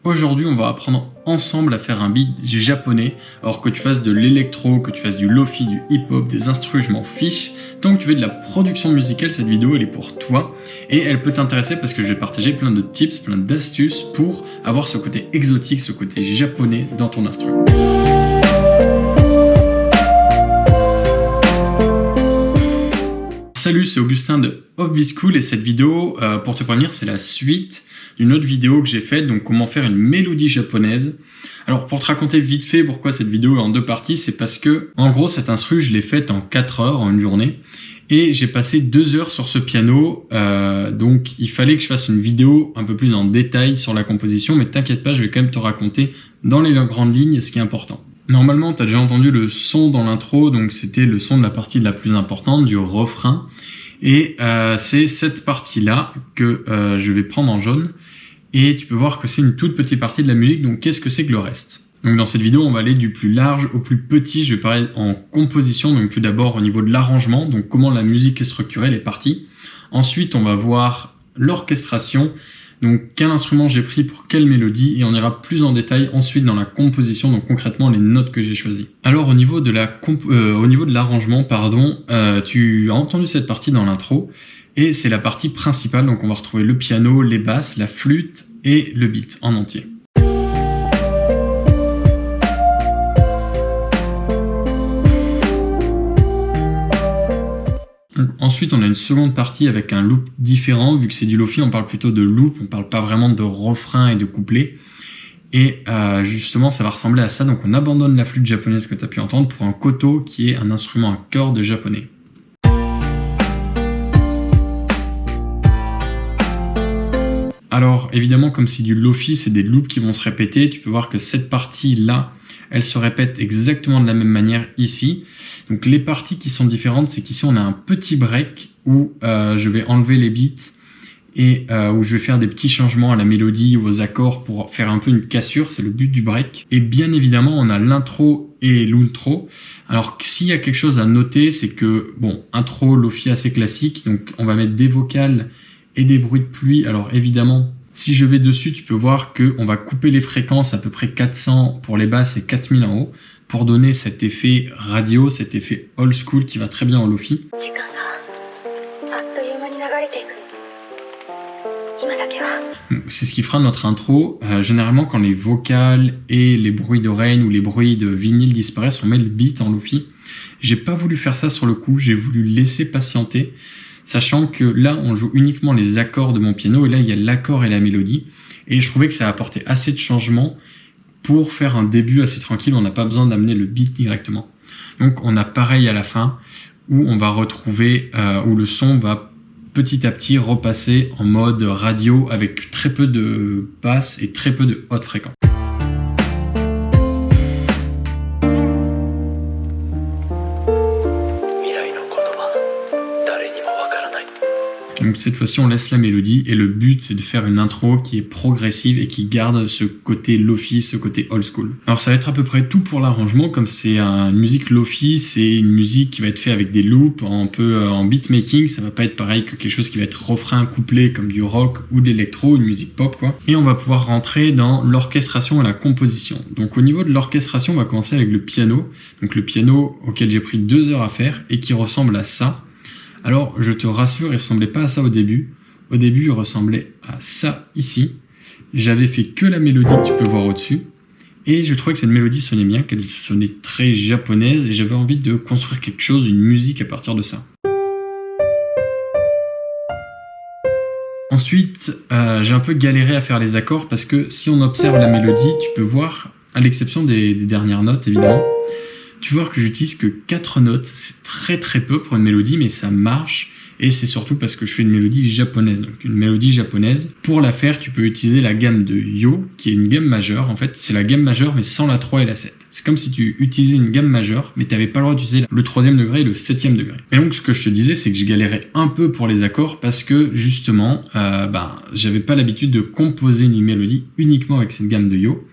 Aujourd'hui, on va apprendre ensemble à faire un beat japonais, alors que tu fasses de l'électro, que tu fasses du lofi, du hip-hop, des instruments, je m'en fiche. Tant que tu fais de la production musicale, cette vidéo, elle est pour toi. Et elle peut t'intéresser parce que je vais partager plein de tips, plein d'astuces pour avoir ce côté exotique, ce côté japonais dans ton instrument. Salut, c'est Augustin de Off This School et cette vidéo, pour te prévenir, c'est la suite d'une autre vidéo que j'ai faite, donc comment faire une mélodie japonaise. Alors pour te raconter vite fait pourquoi cette vidéo est en deux parties, c'est parce que, en gros, cette instru, je l'ai faite en 4 heures, en une journée, et j'ai passé 2 heures sur ce piano, donc il fallait que je fasse une vidéo un peu plus en détail sur la composition, mais t'inquiète pas, je vais quand même te raconter dans les grandes lignes ce qui est important. Normalement, tu as déjà entendu le son dans l'intro, donc c'était le son de la partie la plus importante, du refrain. Et c'est cette partie-là que je vais prendre en jaune. Et tu peux voir que c'est une toute petite partie de la musique, donc qu'est-ce que c'est que le reste? Donc dans cette vidéo, on va aller du plus large au plus petit. Je vais parler en composition, donc tout d'abord au niveau de l'arrangement, donc comment la musique est structurée, les parties. Ensuite, on va voir l'orchestration. Donc quel instrument j'ai pris pour quelle mélodie, et on ira plus en détail ensuite dans la composition, donc concrètement les notes que j'ai choisies. Alors au niveau de l'arrangement, tu as entendu cette partie dans l'intro, et c'est la partie principale, donc on va retrouver le piano, les basses, la flûte et le beat en entier. Ensuite, on a une seconde partie avec un loop différent. Vu que c'est du lofi, on parle plutôt de loop, on parle pas vraiment de refrain et de couplet. Et justement, ça va ressembler à ça. Donc on abandonne la flûte japonaise que tu as pu entendre pour un koto qui est un instrument à cordes japonais. Alors évidemment, comme c'est du lofi, c'est des loops qui vont se répéter. Tu peux voir que cette partie-là, elle se répète exactement de la même manière ici. Donc les parties qui sont différentes, c'est qu'ici on a un petit break où je vais enlever les beats et où je vais faire des petits changements à la mélodie ou aux accords pour faire un peu une cassure, c'est le but du break. Et bien évidemment, on a l'intro et l'outro. Alors s'il y a quelque chose à noter, c'est que, bon, intro, lofi assez classique, donc on va mettre des vocales et des bruits de pluie. Alors évidemment, si je vais dessus, tu peux voir qu'on va couper les fréquences à peu près 400 pour les basses et 4000 en haut pour donner cet effet radio, cet effet old school qui va très bien en lofi. C'est ce qui fera notre intro. Généralement, quand les vocales et les bruits d'oreilles ou les bruits de vinyle disparaissent, on met le beat en lofi. J'ai pas voulu faire ça sur le coup, j'ai voulu laisser patienter. Sachant que là, on joue uniquement les accords de mon piano, et là, il y a l'accord et la mélodie. Et je trouvais que ça apportait assez de changements pour faire un début assez tranquille. On n'a pas besoin d'amener le beat directement. Donc, on a pareil à la fin, où on va retrouver, où le son va petit à petit repasser en mode radio, avec très peu de basses et très peu de hautes fréquences. Donc cette fois-ci, on laisse la mélodie et le but, c'est de faire une intro qui est progressive et qui garde ce côté lofi, ce côté old school. Alors ça va être à peu près tout pour l'arrangement. Comme c'est une musique lofi, c'est une musique qui va être faite avec des loops, un peu en beatmaking. Ça va pas être pareil que quelque chose qui va être refrain couplet comme du rock ou de l'électro, une musique pop quoi. Et on va pouvoir rentrer dans l'orchestration et la composition. Donc au niveau de l'orchestration, on va commencer avec le piano. Donc le piano auquel j'ai pris 2 heures à faire et qui ressemble à ça. Alors, je te rassure, il ressemblait pas à ça au début. Au début, il ressemblait à ça ici. J'avais fait que la mélodie que tu peux voir au-dessus. Et je trouvais que cette mélodie sonnait bien, qu'elle sonnait très japonaise. Et j'avais envie de construire quelque chose, une musique à partir de ça. Ensuite, j'ai un peu galéré à faire les accords parce que si on observe la mélodie, tu peux voir, à l'exception des dernières notes évidemment, tu vois que j'utilise que 4 notes, c'est très très peu pour une mélodie, mais ça marche. Et c'est surtout parce que je fais une mélodie japonaise. Donc une mélodie japonaise, pour la faire, tu peux utiliser la gamme de Yo, qui est une gamme majeure. En fait, c'est la gamme majeure, mais sans la 3 et la 7. C'est comme si tu utilisais une gamme majeure, mais tu n'avais pas le droit d'utiliser le 3e degré et le 7e degré. Et donc, ce que je te disais, c'est que je galérais un peu pour les accords parce que, justement, j'avais pas l'habitude de composer une mélodie uniquement avec cette gamme de Yo.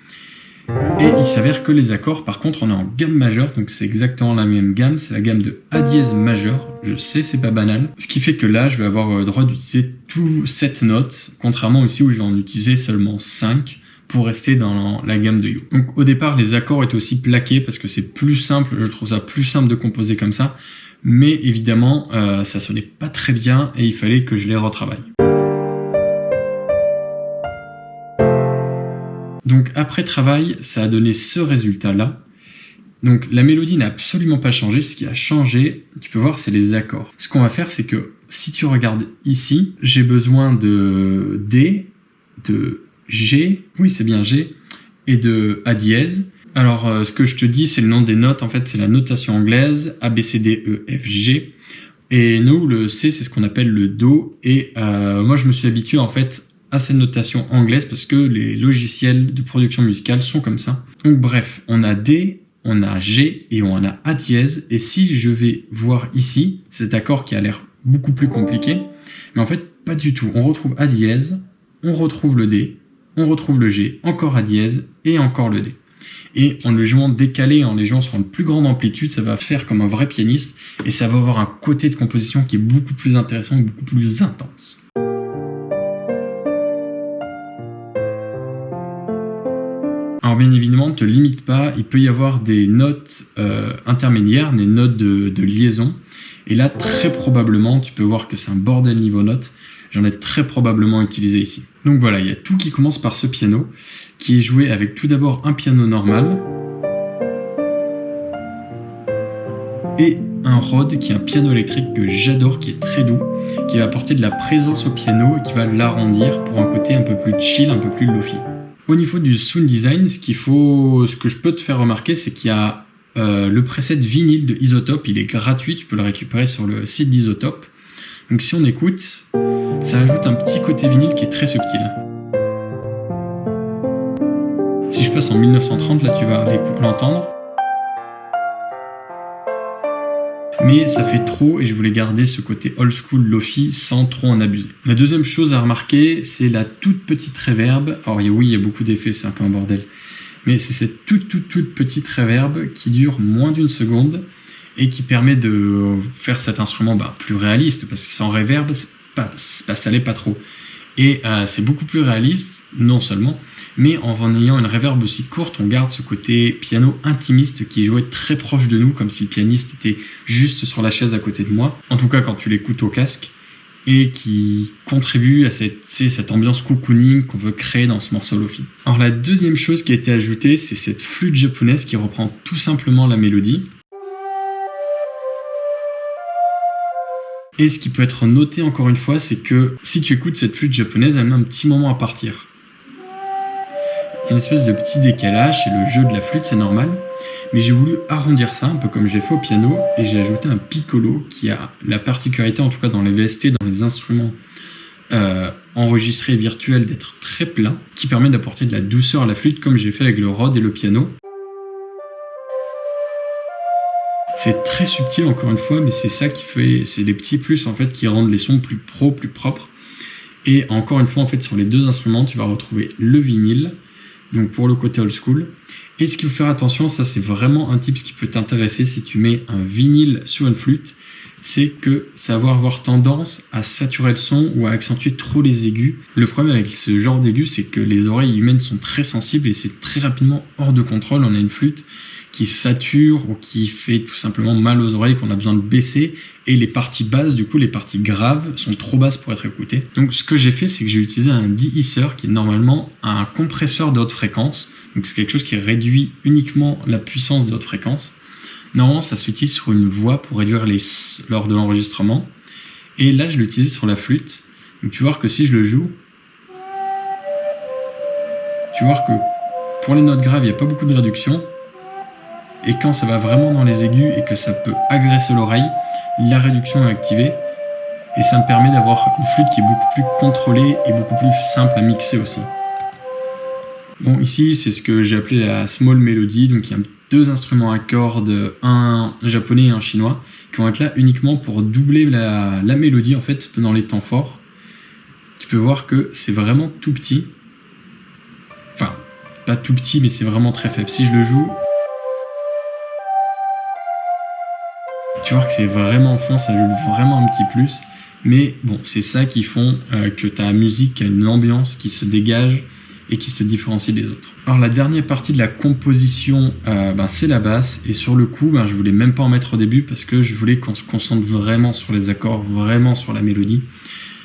Et il s'avère que les accords, par contre, on est en gamme majeure, donc c'est exactement la même gamme, c'est la gamme de A dièse majeur. Je sais, c'est pas banal. Ce qui fait que là, je vais avoir le droit d'utiliser tout 7 notes, contrairement ici où je vais en utiliser seulement 5. pour rester dans la gamme de You. Donc au départ, les accords étaient aussi plaqués parce que c'est plus simple, je trouve ça plus simple de composer comme ça, mais évidemment, ça sonnait pas très bien et il fallait que je les retravaille. Donc après travail, ça a donné ce résultat-là. Donc la mélodie n'a absolument pas changé, ce qui a changé, tu peux voir, c'est les accords. Ce qu'on va faire, c'est que si tu regardes ici, j'ai besoin de D, de G, oui c'est bien G, et de A dièse. Alors ce que je te dis, c'est le nom des notes, en fait c'est la notation anglaise, A, B, C, D, E, F, G. Et nous, le C, c'est ce qu'on appelle le Do, et moi je me suis habitué en fait à cette notation anglaise parce que les logiciels de production musicale sont comme ça. Donc bref, on a D, on a G et on a A dièse, et si je vais voir ici, cet accord qui a l'air beaucoup plus compliqué, mais en fait pas du tout. On retrouve A dièse, on retrouve le D, on retrouve le G, encore A dièse et encore le D. Et en le jouant décalé, en les jouant sur une plus grande amplitude, ça va faire comme un vrai pianiste et ça va avoir un côté de composition qui est beaucoup plus intéressant et beaucoup plus intense. Alors bien évidemment, ne te limite pas, il peut y avoir des notes intermédiaires, des notes de liaison. Et là, très probablement, tu peux voir que c'est un bordel niveau notes. J'en ai très probablement utilisé ici. Donc voilà, il y a tout qui commence par ce piano, qui est joué avec tout d'abord un piano normal, et un Rhodes, qui est un piano électrique que j'adore, qui est très doux, qui va apporter de la présence au piano et qui va l'arrondir pour un côté un peu plus chill, un peu plus lofi. Au niveau du sound design, ce que je peux te faire remarquer, c'est qu'il y a le preset vinyle de Isotope, il est gratuit, tu peux le récupérer sur le site d'Isotope. Donc si on écoute, ça ajoute un petit côté vinyle qui est très subtil. Si je passe en 1930, là tu vas l'entendre. Mais ça fait trop et je voulais garder ce côté old school lofi sans trop en abuser. La deuxième chose à remarquer, c'est la toute petite reverb. Alors oui, il y a beaucoup d'effets, c'est un peu un bordel. Mais c'est cette toute petite reverb qui dure moins d'une seconde et qui permet de faire cet instrument plus réaliste, parce que sans reverb, ça l'est pas trop. Et c'est beaucoup plus réaliste, non seulement, mais en ayant une reverb aussi courte, on garde ce côté piano intimiste qui est joué très proche de nous, comme si le pianiste était juste sur la chaise à côté de moi, en tout cas quand tu l'écoutes au casque, et qui contribue à cette ambiance cocooning qu'on veut créer dans ce morceau lofi. Alors la deuxième chose qui a été ajoutée, c'est cette flûte japonaise qui reprend tout simplement la mélodie. Et ce qui peut être noté encore une fois, c'est que si tu écoutes cette flûte japonaise, elle met un petit moment à partir. Il y a une espèce de petit décalage, c'est le jeu de la flûte, c'est normal. Mais j'ai voulu arrondir ça, un peu comme j'ai fait au piano, et j'ai ajouté un piccolo qui a la particularité, en tout cas dans les VST, dans les instruments enregistrés virtuels, d'être très plat, qui permet d'apporter de la douceur à la flûte, comme j'ai fait avec le Rhodes et le piano. C'est très subtil encore une fois, mais c'est ça qui fait, c'est des petits plus en fait qui rendent les sons plus pro, plus propres. Et encore une fois en fait sur les deux instruments, tu vas retrouver le vinyle, donc pour le côté old school. Et ce qu'il faut faire attention, ça c'est vraiment un tip qui peut t'intéresser si tu mets un vinyle sur une flûte, c'est que ça va avoir tendance à saturer le son ou à accentuer trop les aigus. Le problème avec ce genre d'aigus, c'est que les oreilles humaines sont très sensibles et c'est très rapidement hors de contrôle. On a une flûte qui sature ou qui fait tout simplement mal aux oreilles, qu'on a besoin de baisser, et les parties basses, du coup les parties graves, sont trop basses pour être écoutées. Donc ce que j'ai fait, c'est que j'ai utilisé un de-esser qui est normalement un compresseur de haute fréquence, donc c'est quelque chose qui réduit uniquement la puissance de haute fréquence. Normalement ça s'utilise sur une voix pour réduire les S lors de l'enregistrement, et là je l'ai utilisé sur la flûte, donc tu vas voir que si je le joue, tu vas voir que pour les notes graves il n'y a pas beaucoup de réduction, et quand ça va vraiment dans les aigus et que ça peut agresser l'oreille, la réduction est activée et ça me permet d'avoir une flûte qui est beaucoup plus contrôlée et beaucoup plus simple à mixer aussi. Bon, ici c'est ce que j'ai appelé la small melody, donc il y a deux instruments à cordes, un japonais et un chinois, qui vont être là uniquement pour doubler la mélodie en fait dans les temps forts. Tu peux voir que c'est vraiment tout petit, enfin pas tout petit mais c'est vraiment très faible. Si je le joue, tu vois que c'est vraiment au fond, ça joue vraiment un petit plus. Mais bon, c'est ça qui font que ta musique a une ambiance qui se dégage et qui se différencie des autres. Alors la dernière partie de la composition, c'est la basse, et sur le coup, je voulais même pas en mettre au début parce que je voulais qu'on se concentre vraiment sur les accords, vraiment sur la mélodie.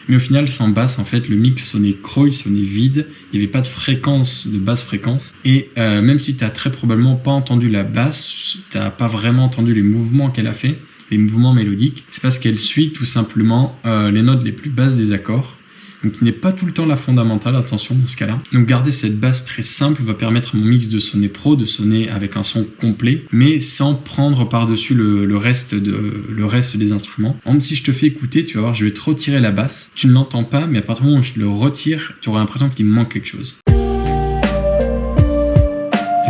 Mais au final, sans basse, en fait, le mix sonnait creux, il sonnait vide, il n'y avait pas de fréquence, de basse fréquence, et même si tu as très probablement pas entendu la basse, tu n'as pas vraiment entendu les mouvements qu'elle a fait, les mouvements mélodiques, c'est parce qu'elle suit tout simplement les notes les plus basses des accords. Donc il n'est pas tout le temps la fondamentale, attention dans ce cas-là. Donc garder cette basse très simple va permettre à mon mix de sonner pro, de sonner avec un son complet, mais sans prendre par-dessus le reste des instruments. Même si je te fais écouter, tu vas voir, je vais te retirer la basse. Tu ne l'entends pas, mais à partir du moment où je le retire, tu auras l'impression qu'il manque quelque chose. Est-ce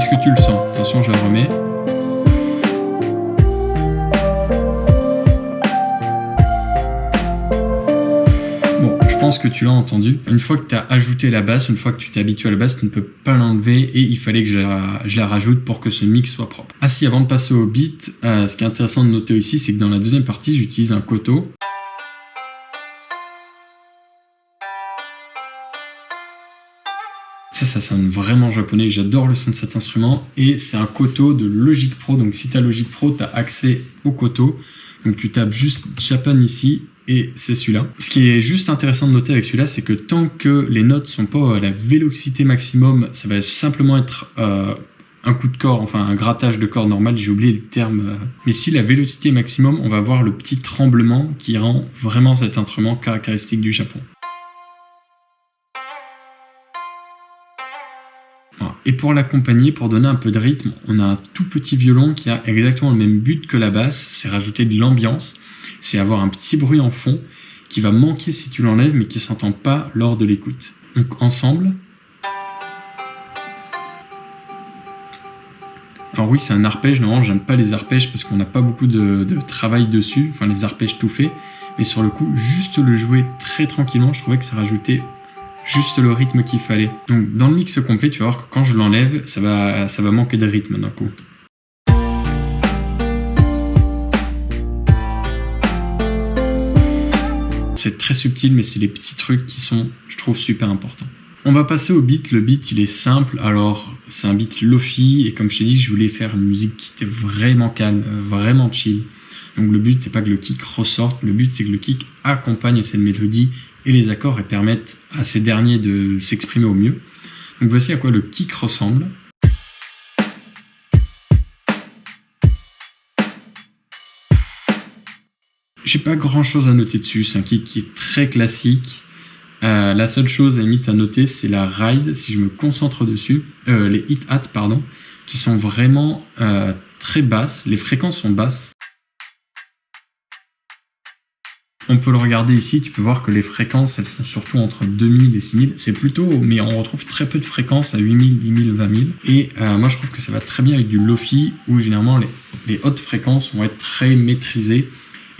que tu le sens? Attention, je la remets. Je pense que tu l'as entendu. Une fois que tu as ajouté la basse, une fois que tu t'es habitué à la basse, tu ne peux pas l'enlever et il fallait que je la rajoute pour que ce mix soit propre. Ah si, avant de passer au beat, ce qui est intéressant de noter aussi, c'est que dans la deuxième partie, j'utilise un koto. Ça sonne vraiment japonais, j'adore le son de cet instrument et c'est un koto de Logic Pro. Donc si tu as Logic Pro, tu as accès au koto. Donc tu tapes juste Japan ici et c'est celui-là. Ce qui est juste intéressant de noter avec celui-là, c'est que tant que les notes sont pas à la vélocité maximum, ça va simplement être un coup de corde, enfin un grattage de corde normal, j'ai oublié le terme. Mais si la vélocité maximum, on va voir le petit tremblement qui rend vraiment cet instrument caractéristique du Japon. Et pour l'accompagner, pour donner un peu de rythme, on a un tout petit violon qui a exactement le même but que la basse, c'est rajouter de l'ambiance, c'est avoir un petit bruit en fond qui va manquer si tu l'enlèves mais qui ne s'entend pas lors de l'écoute. Donc ensemble. Alors oui, c'est un arpège, normalement j'aime pas les arpèges parce qu'on n'a pas beaucoup de travail dessus, enfin les arpèges tout faits, mais sur le coup, juste le jouer très tranquillement, je trouvais que ça rajoutait juste le rythme qu'il fallait. Donc dans le mix complet, tu vas voir que quand je l'enlève, ça va manquer de rythme d'un coup. C'est très subtil, mais c'est les petits trucs qui sont, je trouve, super importants. On va passer au beat. Le beat, il est simple. Alors, c'est un beat lofi, et comme je t'ai dit, je voulais faire une musique qui était vraiment calme, vraiment chill. Donc le but, c'est pas que le kick ressorte, le but, c'est que le kick accompagne cette mélodie et les accords et permettent à ces derniers de s'exprimer au mieux. Donc voici à quoi le kick ressemble. J'ai pas grand chose à noter dessus, c'est un kick qui est très classique. La seule chose à limite à noter, c'est la ride, si je me concentre dessus, les hit-hats, pardon, qui sont vraiment très basses, les fréquences sont basses. On peut le regarder ici, tu peux voir que les fréquences, elles sont surtout entre 2000 et 6000. C'est plutôt, mais on retrouve très peu de fréquences à 8000, 10000, 20000. Et moi, je trouve que ça va très bien avec du lofi, où généralement les hautes fréquences vont être très maîtrisées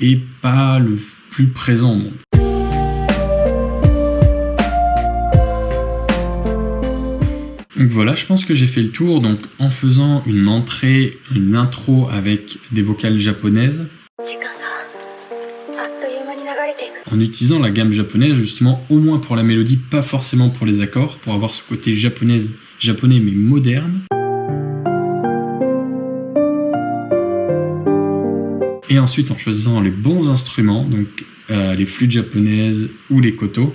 et pas le plus présent au monde. Donc voilà, je pense que j'ai fait le tour. Donc en faisant une entrée, une intro avec des vocales japonaises, en utilisant la gamme japonaise justement, au moins pour la mélodie, pas forcément pour les accords, pour avoir ce côté japonais mais moderne. Et ensuite en choisissant les bons instruments, donc les flûtes japonaises ou les kotos,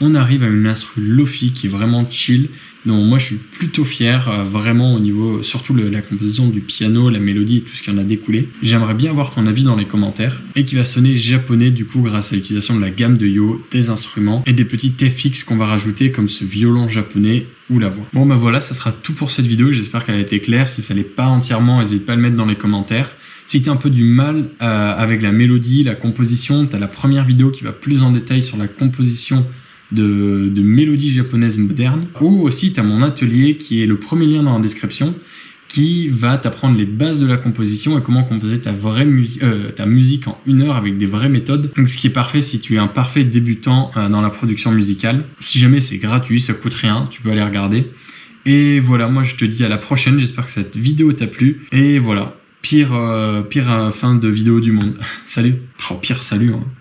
on arrive à une instru lofi qui est vraiment chill, dont moi je suis plutôt fier, vraiment au niveau, surtout la composition du piano, la mélodie et tout ce qui en a découlé. J'aimerais bien avoir ton avis dans les commentaires, et qui va sonner japonais du coup grâce à l'utilisation de la gamme de Yo, des instruments et des petits FX qu'on va rajouter comme ce violon japonais ou la voix. Bon voilà, ça sera tout pour cette vidéo, j'espère qu'elle a été claire. Si ça l'est pas entièrement, n'hésite pas à le mettre dans les commentaires. Si tu as un peu du mal avec la mélodie, la composition, tu as la première vidéo qui va plus en détail sur la composition de mélodies japonaises modernes, ou aussi tu as mon atelier qui est le premier lien dans la description, qui va t'apprendre les bases de la composition et comment composer ta musique en 1 heure avec des vraies méthodes. Donc ce qui est parfait si tu es un parfait débutant dans la production musicale. Si jamais c'est gratuit, ça coûte rien, tu peux aller regarder. Et voilà, moi je te dis à la prochaine, j'espère que cette vidéo t'a plu. Et voilà, pire fin de vidéo du monde. Salut. Oh, pire salut hein.